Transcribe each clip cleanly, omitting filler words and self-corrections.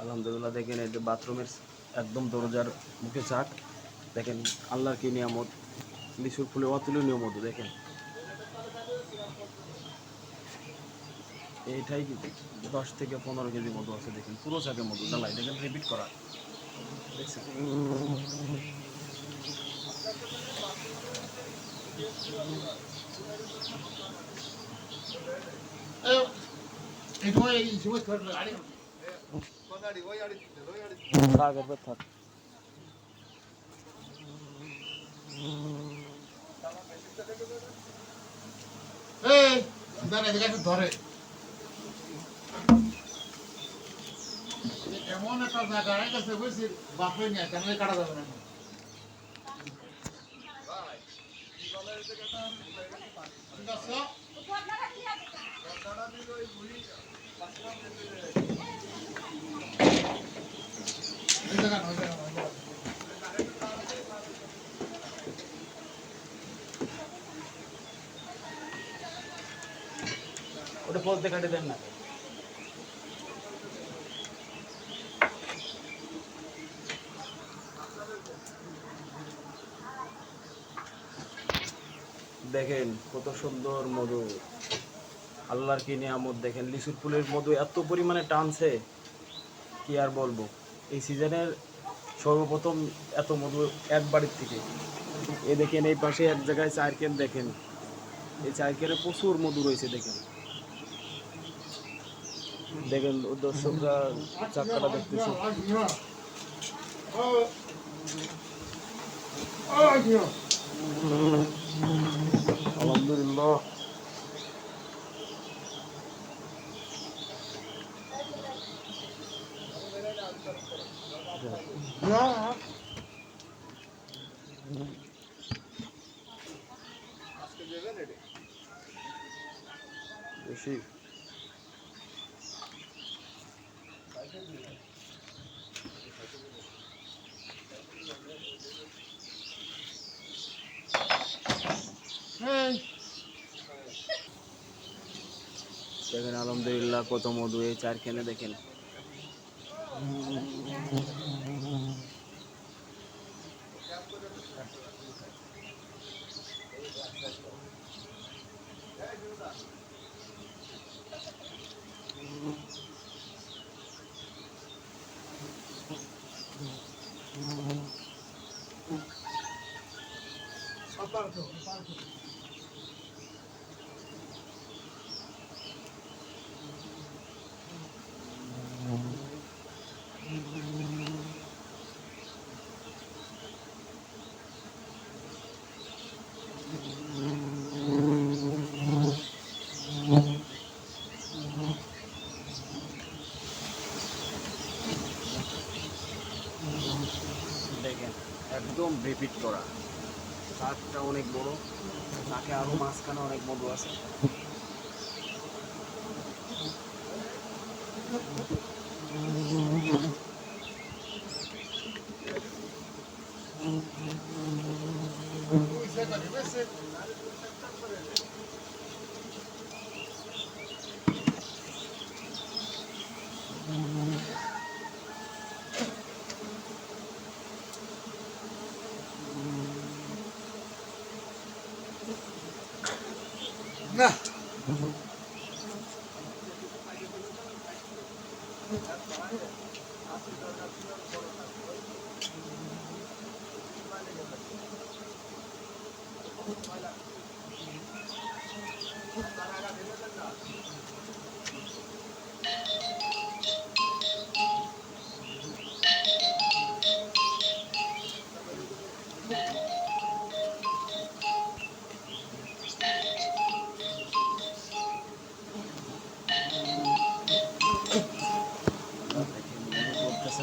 আলহামদুলিল্লাহ দেখেন এই যে বাথরুমের একদম দরজার মুখে চাক দেখেন আল্লাহর কি নিয়ামত লিচুর ফুলে অতুলনীয় মধু দেখেন এইটাই 10 থেকে 15 কেজি মধু আছে দেখেন পুরো চাকে মধু জ্বালাই দেখেন রিপিট করা দেখছেন থাক ধরে এমন একটা জায়গায় গেছে বুঝছি বাপরে নিয়ে তাহলে কাটা যাবে না ওটা পথে কাটে দেন না দেখেন কত সুন্দর মধু আল্লাহর কি নিয়ামত দেখেন লিচুর ফুলের মধু এত পরিমাণে টানছে কি আর বলবো এই সিজনের সর্বপ্রথম এত মধু এক বাড়ির থেকে এ দেখেন এই পাশে এক জায়গায় চারকেন দেখেন এই চারকেনে প্রচুর মধু রয়েছে দেখেন দেখেন দর্শকরা চাক্কাটা দেখতেছে আলহামদুলিল্লাহ বেশি দেখেন আলহামদুলিল্লাহ কত মধু এই চারখানে দেখেন দেখেন একদম রিপিট করা চাকটা অনেক বড় চাকে আরো মাঝখানে অনেক মধু আছে না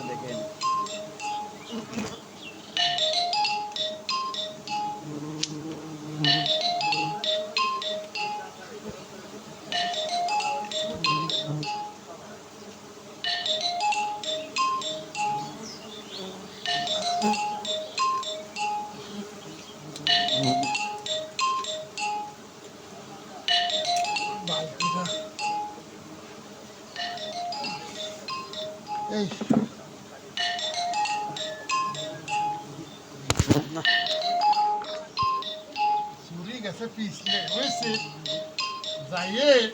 দেখেন এই চুরি গেছে পিছলে হয়েছে যাইয়ে এই